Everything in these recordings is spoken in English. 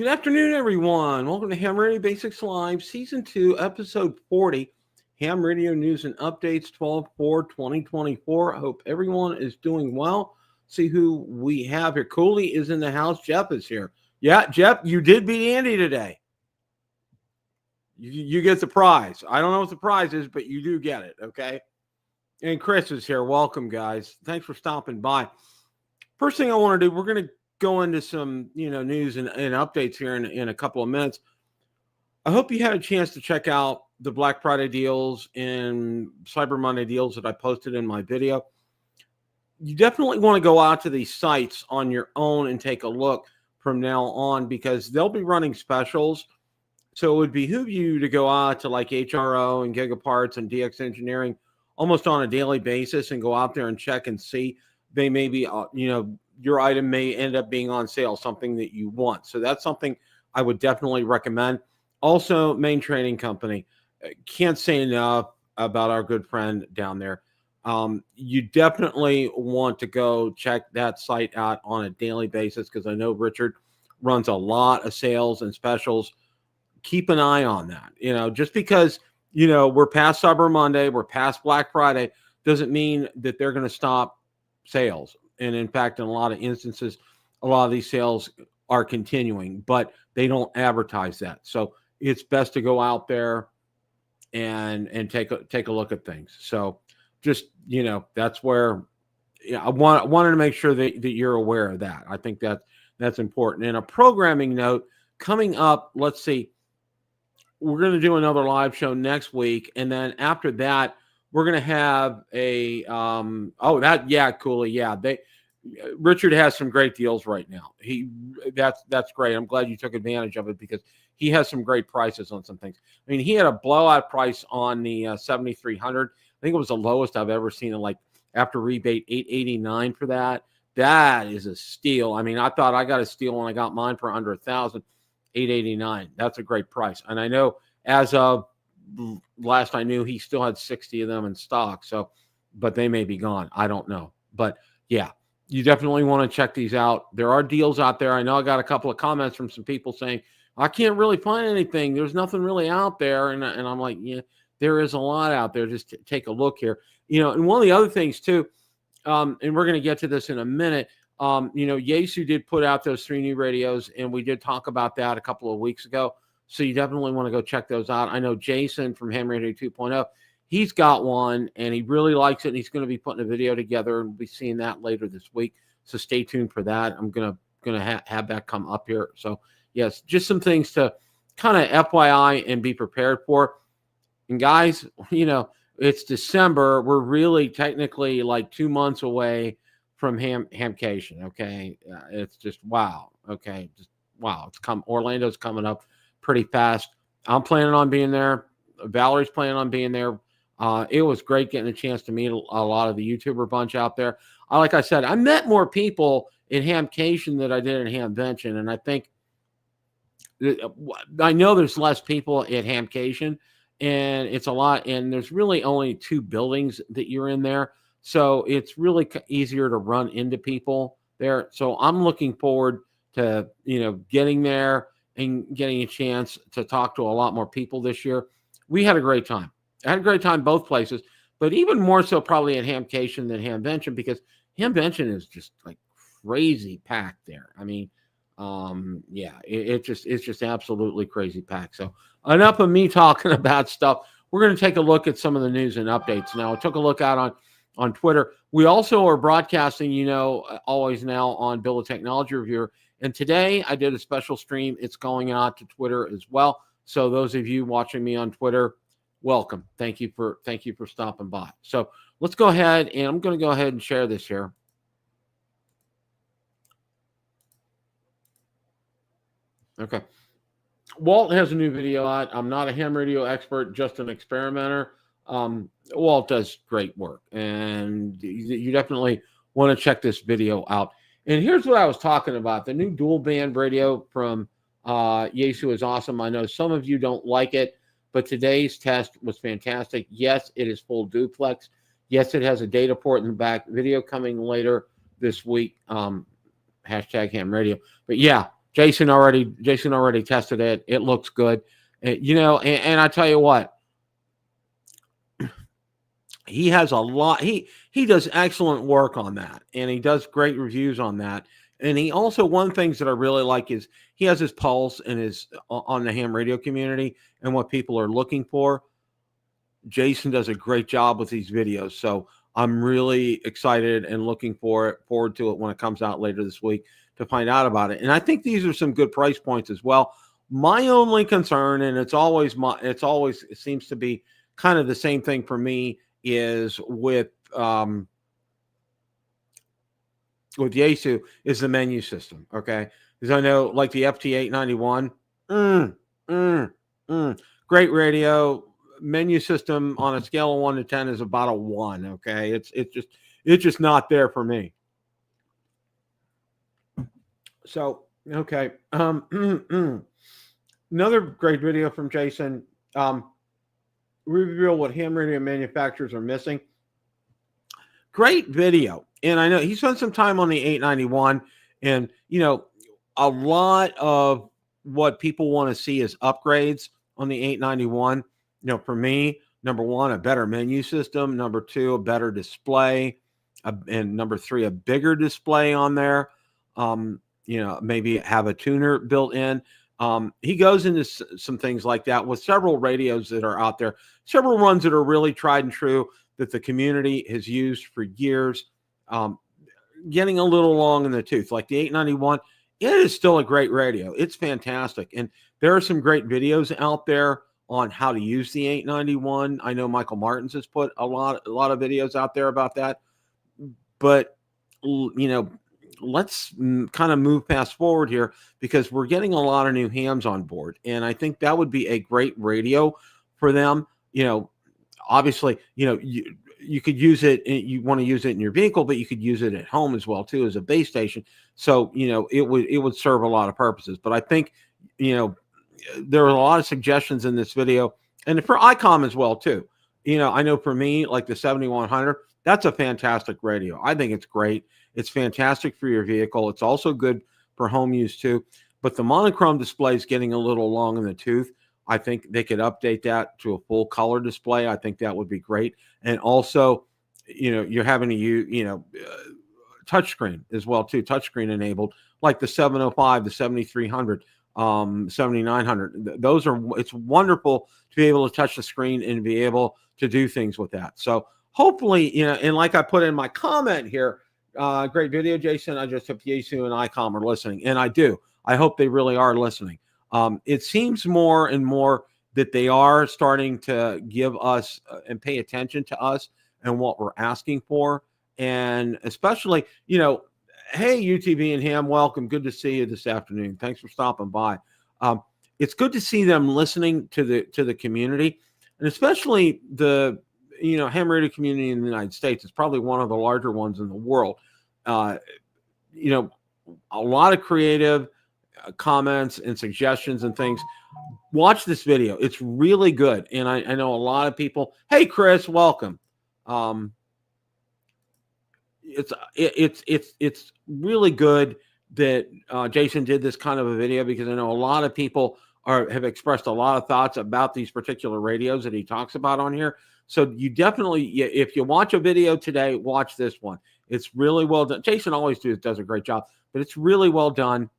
Good afternoon, everyone. Welcome to Ham Radio Basics Live, Season 2, Episode 40, Ham Radio News and Updates, 12/4/2024. I hope everyone is doing well. See who we have here. Cooley is in the house. Jeff is here. Yeah, Jeff, you did beat Andy today. You get the prize. I don't know what the prize is, but you do get it, okay? And Chris is here. Welcome, guys. Thanks for stopping by. First thing I want to do, we're going to go into some, news and updates here in a couple of minutes. I hope you had a chance to check out the Black Friday deals and Cyber Monday deals that I posted in my video. You definitely want to go out to these sites on your own and take a look from now on, because they'll be running specials. So it would behoove you to go out to like HRO and Gigaparts and DX Engineering almost on a daily basis and go out there and check and see. They may be, your item may end up being on sale, something that you want. So that's something I would definitely recommend. Also, Main Trading Company. Can't say enough about our good friend down there. You definitely want to go check that site out on a daily basis, because I know Richard runs a lot of sales and specials. Keep an eye on that. Just because, we're past Cyber Monday, we're past Black Friday, doesn't mean that they're going to stop sales. And in fact, in a lot of instances, a lot of these sales are continuing, but they don't advertise that. So it's best to go out there and take a look at things. So just, that's where I wanted to make sure that you're aware of that. I think that's important. And a programming note coming up, let's see, we're going to do another live show next week. And then after that, we're going to have a, Cooley. Yeah. Richard has some great deals right now. That's great. I'm glad you took advantage of it, because he has some great prices on some things. I mean, he had a blowout price on the 7300. I think it was the lowest I've ever seen, like after rebate, $889 for that. That is a steal. I mean, I thought I got a steal when I got mine for under $1,000, $889. That's a great price. And I know as of last I knew, he still had 60 of them in stock. So, but they may be gone. I don't know. But yeah, you definitely want to check these out. There are deals out there. I know I got a couple of comments from some people saying, I can't really find anything. There's nothing really out there. And I'm like, yeah, there is a lot out there. Just take a look here. And one of the other things too, and we're going to get to this in a minute. Yaesu did put out those 3 new radios, and we did talk about that a couple of weeks ago. So you definitely want to go check those out. I know Jason from Ham Radio 2.0, he's got one, and he really likes it, and he's going to be putting a video together, and we'll be seeing that later this week. So stay tuned for that. I'm going to have that come up here. So, yes, just some things to kind of FYI and be prepared for. And, guys, it's December. We're really technically like 2 months away from Hamcation, okay? It's just wow, okay? Just wow. Orlando's coming up pretty fast. I'm planning on being there. Valerie's planning on being there. It was great getting a chance to meet a lot of the YouTuber bunch out there. Like I said, I met more people in Hamcation than I did in Hamvention, and I think I know there's less people at Hamcation, and it's a lot. And there's really only 2 buildings that you're in there, so it's really easier to run into people there. So I'm looking forward to getting there and getting a chance to talk to a lot more people this year. We had a great time. I had a great time both places, but even more so probably at Hamcation than Hamvention, because Hamvention is just like crazy packed there. I mean, it's just absolutely crazy packed. So enough of me talking about stuff. We're going to take a look at some of the news and updates now. I took a look out on Twitter. We also are broadcasting, always now on Bill of Technology Reviewer. And today I did a special stream. It's going out to Twitter as well. So those of you watching me on Twitter, welcome. Thank you for stopping by. So let's go ahead, and I'm going to go ahead and share this here. Okay. Walt has a new video out. I'm not a ham radio expert, just an experimenter. Walt does great work, and you definitely want to check this video out. And here's what I was talking about. The new dual band radio from Yaesu is awesome. I know some of you don't like it, but today's test was fantastic. Yes, it is full duplex. Yes, it has a data port in the back. Video coming later this week. Hashtag ham radio. But yeah, Jason already tested it. It looks good. And I tell you what, he has a lot. He does excellent work on that, and he does great reviews on that. And he also, one things that I really like is he has his pulse and his on the ham radio community and what people are looking for. Jason does a great job with these videos, so I'm really excited and looking forward to it when it comes out later this week to find out about it. And I think these are some good price points as well. My only concern, and it seems to be kind of the same thing for me, is with Yaesu is the menu system. Okay, because I know like the FT-891, great radio. Menu system on a scale of 1 to 10 is about a 1. Okay, it's just not there for me. So okay, another great video from Jason. Reveal what ham radio manufacturers are missing. Great video, and I know he spent some time on the 891, and a lot of what people want to see is upgrades on the 891. For me, number one, a better menu system. Number two, a better display. And number three, a bigger display on there. Maybe have a tuner built in. He goes into some things like that with several radios that are out there, several ones that are really tried and true that the community has used for years. Getting a little long in the tooth, like the 891, it is still a great radio. It's fantastic. And there are some great videos out there on how to use the 891. I know Michael Martins has put a lot of videos out there about that. But, let's kind of move past forward here because we're getting a lot of new hams on board. And I think that would be a great radio for them. Obviously, you could use it, you want to use it in your vehicle, but you could use it at home as well, too, as a base station. So, it would serve a lot of purposes. But I think, there are a lot of suggestions in this video, and for ICOM as well, too. I know for me, like the 7100, that's a fantastic radio. I think it's great. It's fantastic for your vehicle. It's also good for home use, too. But the monochrome display is getting a little long in the tooth. I think they could update that to a full color display. I think that would be great. And also, you're having to use, touchscreen as well, too. Touchscreen enabled, like the 705, the 7300. 7900. It's wonderful to be able to touch the screen and be able to do things with that. So hopefully, and like I put in my comment here, great video, Jason. I just hope Yaesu and ICOM are listening. And I do. I hope they really are listening. It seems more and more that they are starting to give us and pay attention to us and what we're asking for. And especially, hey, UTV and Ham, welcome. Good to see you this afternoon. Thanks for stopping by. It's good to see them listening to the community, and especially the ham radio community in the United States. It's probably one of the larger ones in the world. A lot of creative comments and suggestions and things. Watch this video. It's really good, and I know a lot of people. Hey, Chris, welcome. It's really good that Jason did this kind of a video, because I know a lot of people have expressed a lot of thoughts about these particular radios that he talks about on here. So you definitely, if you watch a video today, watch this one. It's really well done. Jason always does a great job, but it's really well done.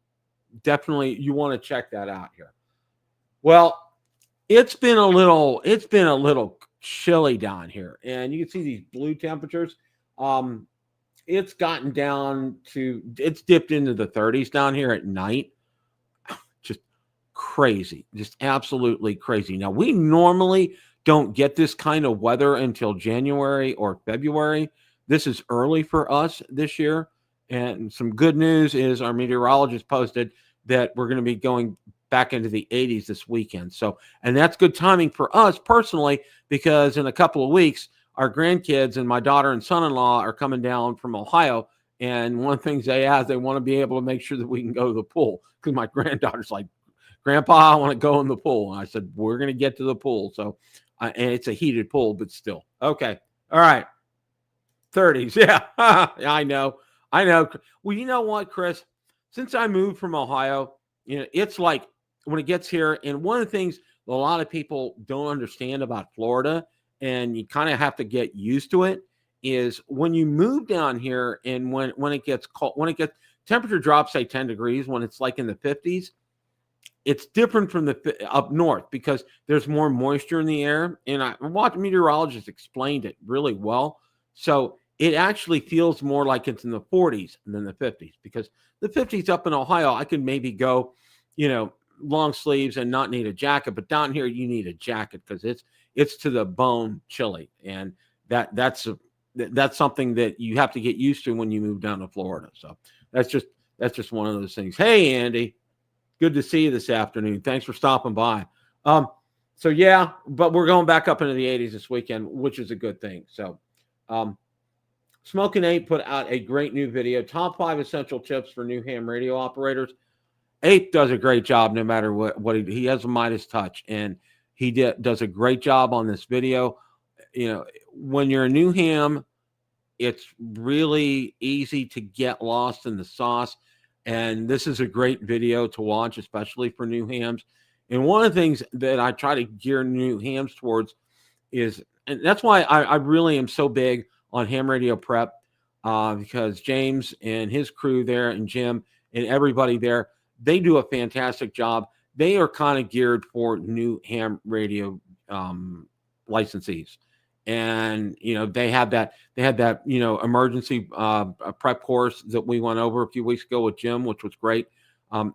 Definitely, you want to check that out here. Well, it's been a little chilly down here, and you can see these blue temperatures. It's gotten down to, it's dipped into the 30s down here at night. Just crazy, just absolutely crazy. Now, we normally don't get this kind of weather until January or February. This is early for us this year. And some good news is our meteorologist posted that we're going to be going back into the 80s this weekend. So, and that's good timing for us personally, because in a couple of weeks, our grandkids and my daughter and son-in-law are coming down from Ohio. And one of the things they ask, they want to be able to make sure that we can go to the pool, because my granddaughter's like, Grandpa, I want to go in the pool. And I said, we're going to get to the pool. So, and it's a heated pool, but still. Okay. All right. 30s. Yeah. I know. Well, you know what, Chris? Since I moved from Ohio, it's like when it gets here, and one of the things a lot of people don't understand about Florida, and you kind of have to get used to it, is when you move down here and when it gets cold, when it gets temperature drops, say 10 degrees, when it's like in the 50s, it's different from the up north because there's more moisture in the air. And I watched meteorologists explained it really well. So it actually feels more like it's in the 40s than the 50s, because the 50s up in Ohio, I could maybe go, long sleeves and not need a jacket, but down here you need a jacket because it's to the bone chilly, and that's something that you have to get used to when you move down to Florida. So that's just one of those things. Hey, Andy, good to see you this afternoon. Thanks for stopping by. So yeah, but we're going back up into the 80s this weekend, which is a good thing. So, Smoking Ape put out a great new video, top 5 essential tips for new ham radio operators. Ape does a great job no matter what he has a Midas touch, and he does a great job on this video. When you're a new ham, it's really easy to get lost in the sauce, and this is a great video to watch, especially for new hams. And one of the things that I try to gear new hams towards is, and that's why I really am so big on ham radio prep, because James and his crew there, and Jim and everybody there, they do a fantastic job. They are kind of geared for new ham radio licensees. And, they had that emergency prep course that we went over a few weeks ago with Jim, which was great.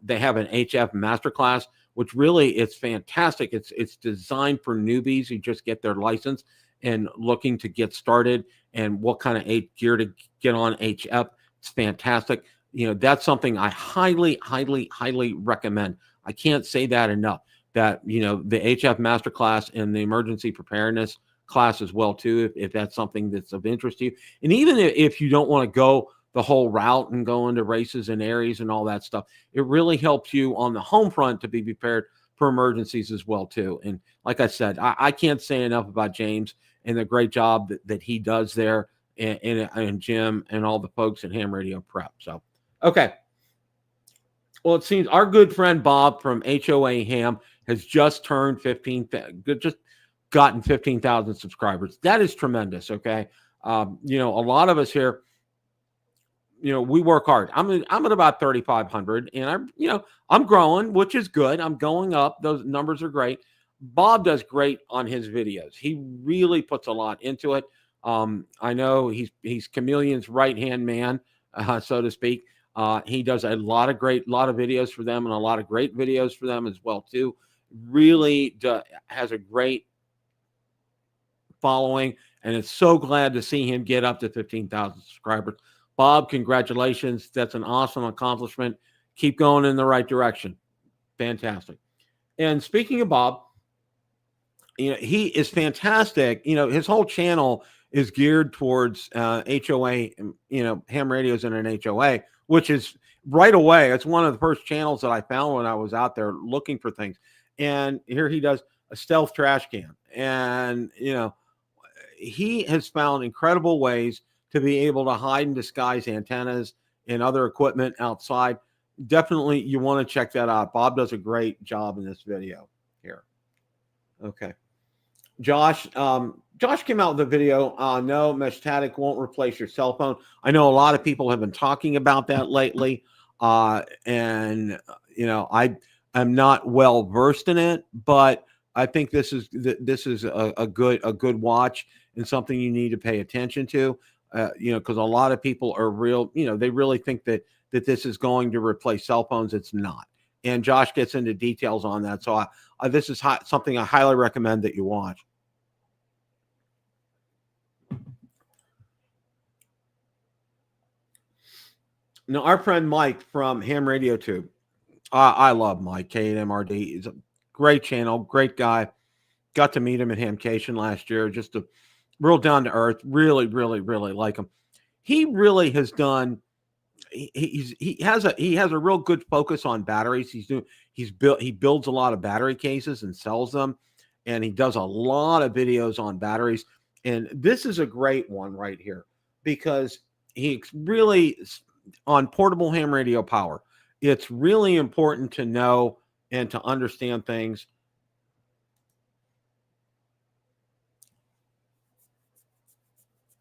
They have an HF masterclass, which really it's fantastic. It's designed for newbies who just get their license and looking to get started, and what kind of gear to get on HF. It's fantastic. That's something I highly, highly, highly recommend. I can't say that enough, that, the HF masterclass and the emergency preparedness class as well too, if that's something that's of interest to you. And even if you don't want to go the whole route and go into races and areas and all that stuff, it really helps you on the home front to be prepared for emergencies as well too. And like I said, I can't say enough about James and the great job that he does there, and Jim and all the folks at Ham Radio Prep. So, okay. Well, it seems our good friend Bob from HOA Ham has just turned 15, just gotten 15,000 subscribers. That is tremendous. Okay. A lot of us here, we work hard. I'm at about 3,500, and I'm growing, which is good. I'm going up. Those numbers are great. Bob does great on his videos. He really puts a lot into it. I know he's Chameleon's right-hand man, so to speak. He does a lot of videos for them, and a lot of great videos for them as well too. Really has a great following, and it's so glad to see him get up to 15,000 subscribers. Bob, congratulations. That's an awesome accomplishment. Keep going in the right direction. Fantastic. And speaking of Bob, he is fantastic. His whole channel is geared towards HOA, ham radios in an HOA, which is right away. It's one of the first channels that I found when I was out there looking for things. And here he does a stealth trash can. And, he has found incredible ways to be able to hide and disguise antennas and other equipment outside. Definitely, you want to check that out. Bob does a great job in this video here. Okay. Josh came out with a video. No, mesh static won't replace your cell phone. I know a lot of people have been talking about that lately. And I'm not well versed in it, but I think this is a good watch and something you need to pay attention to. Because a lot of people are they really think that this is going to replace cell phones. It's not. And Josh gets into details on that. So this is something I highly recommend that you watch. Now, our friend Mike from Ham Radio Tube. I love Mike, K8MRD. He's a great channel, great guy. Got to meet him at Hamcation last year. Just a real down to earth. Really, really, really like him. He really has done. He has a real good focus on batteries. He builds a lot of battery cases and sells them, and he does a lot of videos on batteries. And this is a great one right here because he's really on portable ham radio power. it's really important to know and to understand things.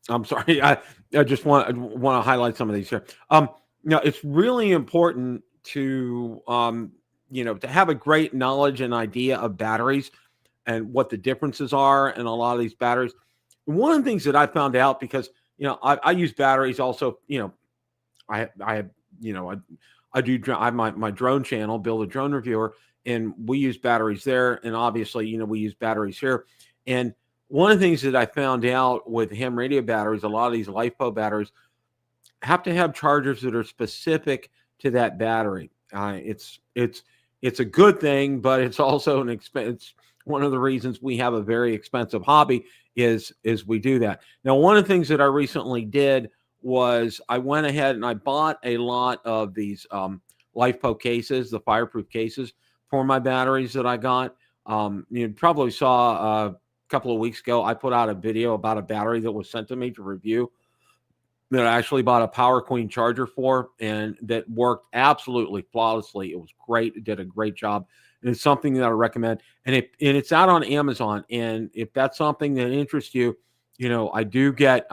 I'm sorry. I just want to highlight some of these here. It's really important to to have a great knowledge and idea of batteries and what the differences are in a lot of these batteries. One of the things that I found out, because I use batteries also. I have I do I have my drone channel, Build a Drone Reviewer, and we use batteries there, and obviously we use batteries here. And one of the things that I found out with ham radio batteries, a lot of these LiFePO batteries have to have chargers that are specific to that battery. It's a good thing, but it's also an expense. One of the reasons we have a very expensive hobby is we do that. Now, one of the things that I recently did was I went ahead and I bought a lot of these LiFePO cases, the fireproof cases for my batteries that I got. You probably saw a couple of weeks ago, I put out a video about a battery that was sent to me to review that I actually bought a Power Queen charger for, and that worked absolutely flawlessly. It was great. It did a great job. And it's something that I recommend. And it's out on Amazon. And if that's something that interests you, I do get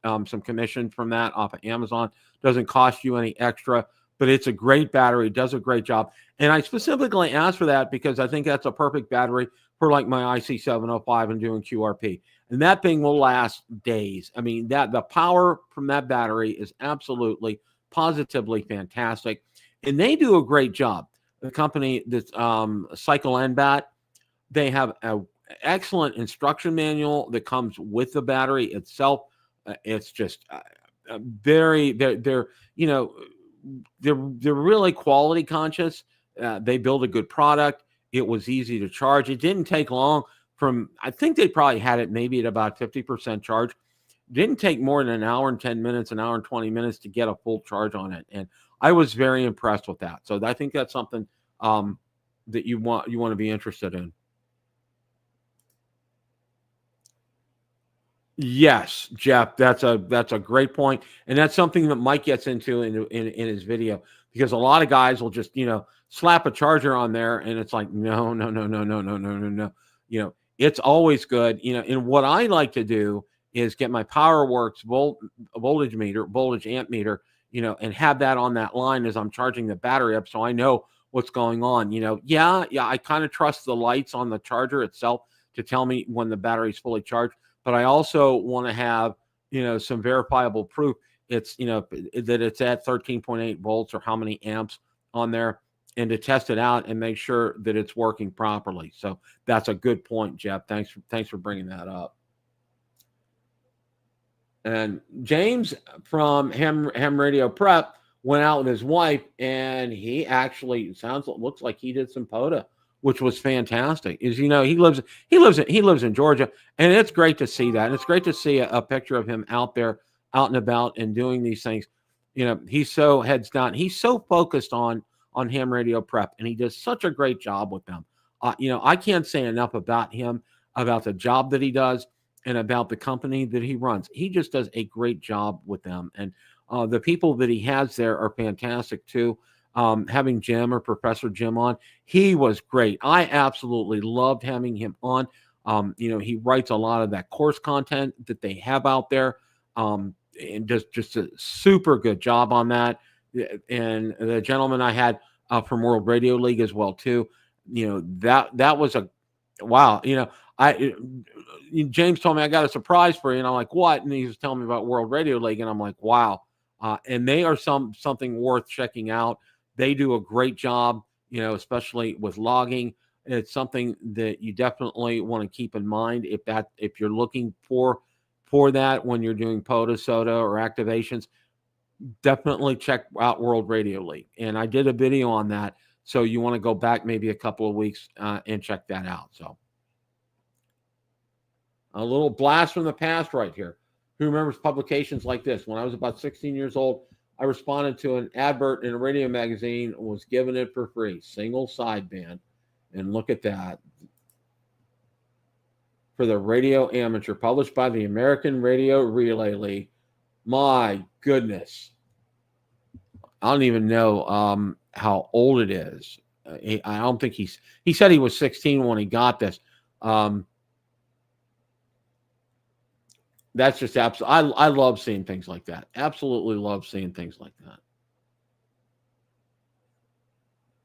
some commission from that off of Amazon. Doesn't cost you any extra, but it's a great battery. It does a great job. And I specifically asked for that because I think that's a perfect battery for like my IC705 and doing QRP. And that thing will last days. I mean, the power from that battery is absolutely, positively fantastic. And they do a great job. The company that's Cycle NBAT, they have an excellent instruction manual that comes with the battery itself. It's just very, they're really quality conscious. They build a good product. It was easy to charge. It didn't take long. I think they probably had it maybe at about 50% charge. Didn't take more than an hour and 10 minutes, an hour and 20 minutes to get a full charge on it. And I was very impressed with that. So I think that's something that you want to be interested in. Yes, Jeff, that's a great point. And that's something that Mike gets into in his video, because a lot of guys will just, slap a charger on there and it's like, no. It's always good. And what I like to do is get my PowerWorks voltage amp meter, and have that on that line as I'm charging the battery up, so I know what's going on. I kind of trust the lights on the charger itself to tell me when the battery's fully charged, but I also want to have, some verifiable proof that it's at 13.8 volts or how many amps on there, and to test it out and make sure that it's working properly. So that's a good point, Jeff. Thanks for bringing that up. And James from Ham Radio Prep went out with his wife, and he actually looks like he did some POTA, which was fantastic. He lives in Georgia, and it's great to see that. And it's great to see a picture of him out there, out and about, and doing these things. He's so heads down. He's so focused on Ham Radio Prep, and he does such a great job with them. I can't say enough about him, about the job that he does, and about the company that he runs. He just does a great job with them. And the people that he has there are fantastic too. Having Jim or Professor Jim on, he was great. I absolutely loved having him on. He writes a lot of that course content that they have out there, and does just a super good job on that. And the gentleman I had from World Radio League as well too, that was a wow. James told me, I got a surprise for you, and I'm like, what? And he was telling me about World Radio League, and I'm like, wow. And they are something worth checking out. They do a great job, especially with logging. It's something that you definitely want to keep in mind if you're looking for that when you're doing POTA, SOTA, or activations. Definitely check out World Radio League. And I did a video on that, so you want to go back maybe a couple of weeks and check that out. So a little blast from the past right here. Who remembers publications like this? When I was about 16 years old, I responded to an advert in a radio magazine and was given it for free. Single sideband. And look at that. For the Radio Amateur, published by the American Radio Relay League. My goodness. I don't even know how old it is. I don't think he said he was 16 when he got this. That's just absolutely, I love seeing things like that. Absolutely love seeing things like that.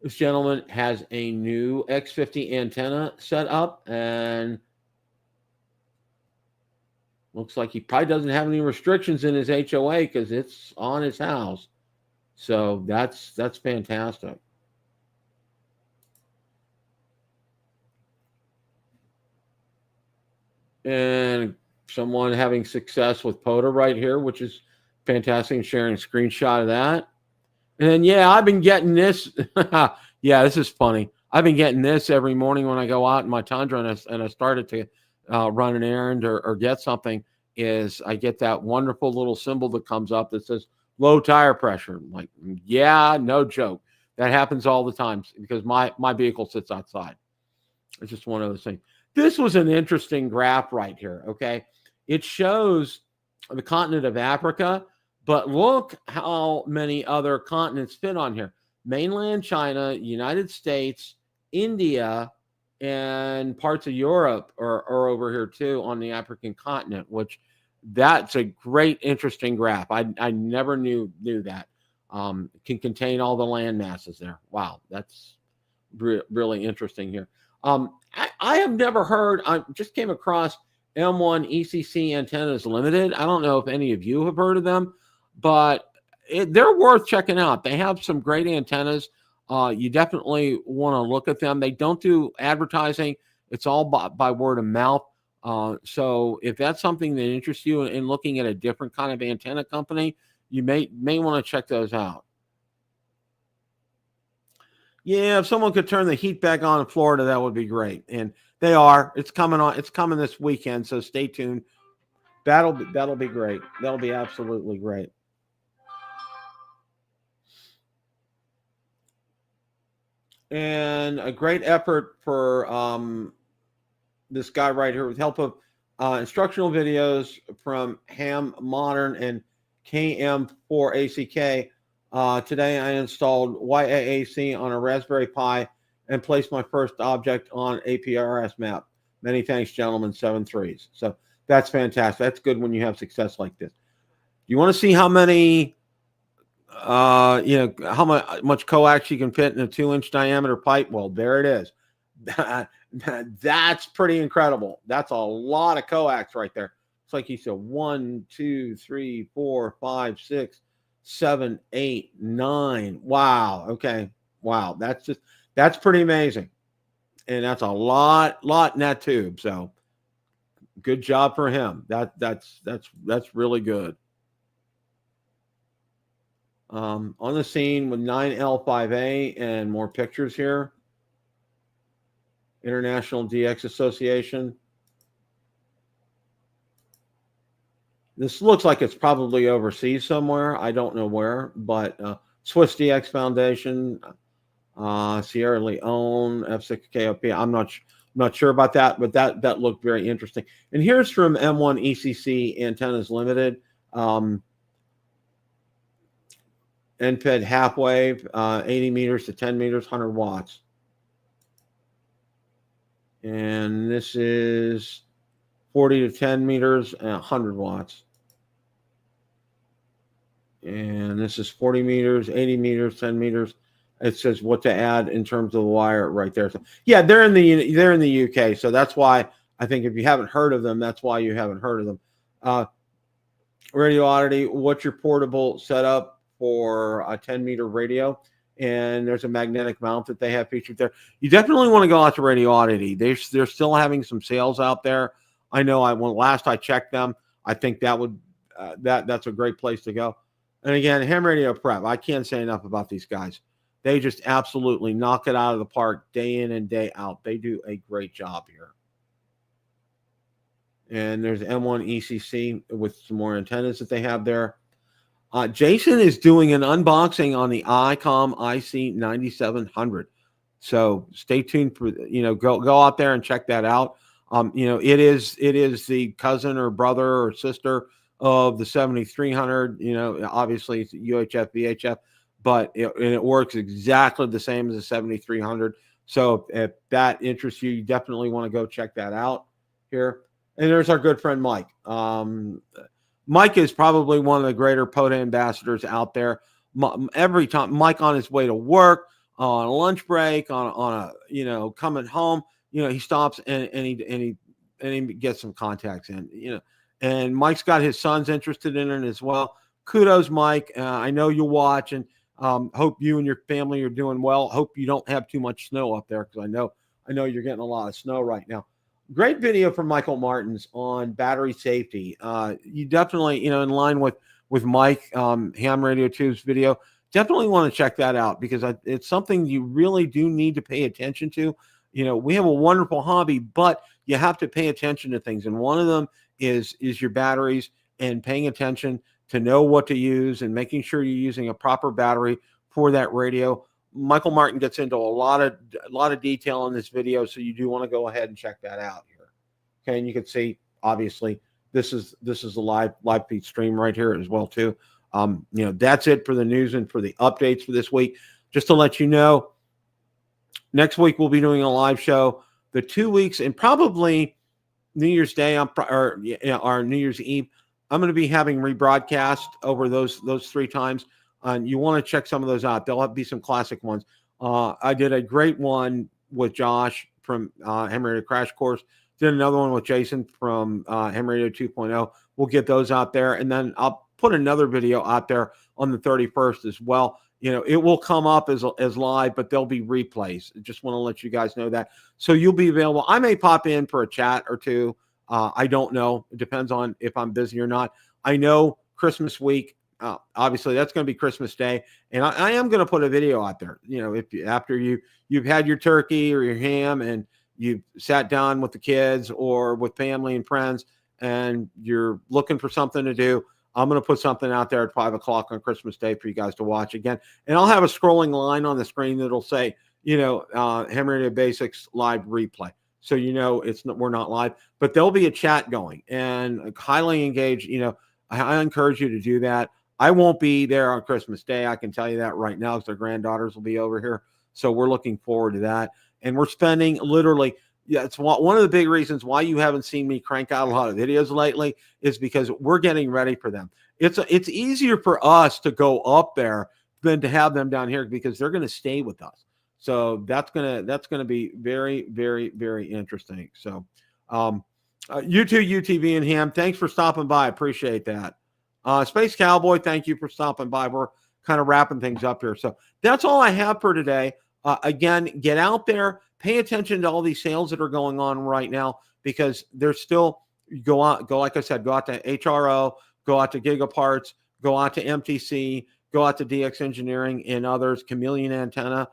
This gentleman has a new X50 antenna set up, and looks like he probably doesn't have any restrictions in his HOA because it's on his house. So that's fantastic. And someone having success with POTA right here, which is fantastic, and sharing a screenshot of that. And then, yeah, I've been getting this. Yeah, this is funny. I've been getting this every morning when I go out in my Tundra and I started to run an errand or get something. Is I get that wonderful little symbol that comes up that says low tire pressure. I'm like, yeah, no joke. That happens all the time because my vehicle sits outside. It's just one of those things. This was an interesting graph right here, okay? It shows the continent of Africa, but look how many other continents fit on here. Mainland China, United States, India, and parts of Europe are over here too on the African continent, which that's a great, interesting graph. I never knew that. Can contain all the land masses there. Wow, that's really interesting here. I have never heard, I just came across M1 ECC Antennas Limited. I don't know if any of you have heard of them, but they're worth checking out. They have some great antennas. You definitely want to look at them. They don't do advertising. It's all by word of mouth. So if that's something that interests you in looking at a different kind of antenna company, you may want to check those out. Yeah, if someone could turn the heat back on in Florida, that would be great. And they are. It's coming on. It's coming this weekend, so stay tuned. That'll be great. That'll be absolutely great. And a great effort for this guy right here with help of instructional videos from Ham Modern and KM4ACK. Today I installed YAAC on a Raspberry Pi and placed my first object on APRS map. Many thanks, gentlemen, 7-3s. So that's fantastic. That's good when you have success like this. You want to see how many, how much coax you can fit in a 2-inch diameter pipe? Well, there it is. That's pretty incredible. That's a lot of coax right there. It's like he said 1, 2, 3, 4, 5, 6, 7, 8, 9. Wow. Okay. Wow. That's pretty amazing. And that's a lot in that tube. So good job for him. That's really good. On the scene with 9L5A and more pictures here. International DX Association. This looks like it's probably overseas somewhere. I don't know where, but Swiss DX Foundation, Sierra Leone, F6KOP. I'm not sure about that, but that looked very interesting. And here's from M1 ECC Antennas Limited. NPED half wave, 80 meters to 10 meters, 100 watts. And this is 40 to 10 meters and 100 watts. And this is 40 meters, 80 meters, 10 meters. It says what to add in terms of the wire right there. So, yeah, they're in the UK. So that's why I think if you haven't heard of them, that's why you haven't heard of them. Radio Oddity, what's your portable setup for a 10-meter radio? And there's a magnetic mount that they have featured there. You definitely want to go out to Radio Oddity. They're still having some sales out there. I know when last I checked them, I think that would that's a great place to go. And again, Ham Radio Prep, I can't say enough about these guys. They just absolutely knock it out of the park day in and day out. They do a great job here. And there's M1 ECC with some more antennas that they have there. Jason is doing an unboxing on the ICOM IC9700. So stay tuned for, go out there and check that out. It is the cousin or brother or sister of the 7300, obviously it's UHF, VHF, but it works exactly the same as the 7300. So if that interests you, you definitely want to go check that out here. And there's our good friend Mike. Mike is probably one of the greater POTA ambassadors out there. Every time Mike on his way to work, on a lunch break, on a coming home, he stops and he gets some contacts in, and Mike's got his sons interested in it as well. Kudos, Mike. I know you'll watch, and hope you and your family are doing well. Hope you don't have too much snow up there, because I know you're getting a lot of snow right now. Great video from Michael Martins on battery safety. You definitely, in line with Mike, Ham Radio Tube's video, definitely want to check that out, because it's something you really do need to pay attention to. We have a wonderful hobby, but you have to pay attention to things. And one of them is your batteries, and paying attention to know what to use and making sure you're using a proper battery for that radio. Michael Martin gets into a lot of detail in this video, so you do want to go ahead and check that out here. Okay, and you can see, obviously, this is a live feed stream right here as well too. That's it for the news and for the updates for this week. Just to let you know, next week we'll be doing a live show. The 2 weeks, and probably New Year's Day or New Year's Eve, I'm going to be having rebroadcast over those 3 times. And you want to check some of those out. There'll be some classic ones. I did a great one with Josh from Ham Radio Crash Course. Did another one with Jason from Ham Radio 2.0. We'll get those out there. And then I'll put another video out there on the 31st as well. It will come up as live, but there'll be replays. I just want to let you guys know that. So you'll be available. I may pop in for a chat or two. I don't know. It depends on if I'm busy or not. I know Christmas week, obviously that's going to be Christmas Day, and I am going to put a video out there. If after you've had your turkey or your ham and you've sat down with the kids or with family and friends, and you're looking for something to do, I'm going to put something out there at 5 o'clock on Christmas Day for you guys to watch again. And I'll have a scrolling line on the screen that'll say, Ham Radio Basics live replay. So we're not live, but there'll be a chat going, and highly engaged. I encourage you to do that. I won't be there on Christmas Day. I can tell you that right now, because their granddaughters will be over here. So we're looking forward to that. And we're spending literally, it's one of the big reasons why you haven't seen me crank out a lot of videos lately, is because we're getting ready for them. It's easier for us to go up there than to have them down here, because they're going to stay with us. So that's gonna be very, very, very interesting. So you too, UTV and Ham, thanks for stopping by. I appreciate that. Space Cowboy, thank you for stopping by. We're kind of wrapping things up here. So that's all I have for today. Again, get out there, pay attention to all these sales that are going on right now, because there's still, like I said, go out to HRO, go out to Gigaparts, go out to MTC, go out to DX Engineering and others, Chameleon Antenna.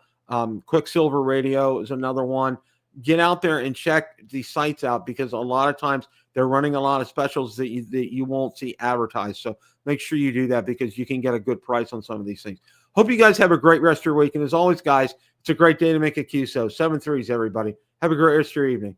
Quicksilver Radio is another one. Get out there and check these sites out, because a lot of times they're running a lot of specials that you won't see advertised. So make sure you do that, because you can get a good price on some of these things. Hope you guys have a great rest of your week. And as always, guys, it's a great day to make a QSO. 7 3s, everybody. Have a great rest of your evening.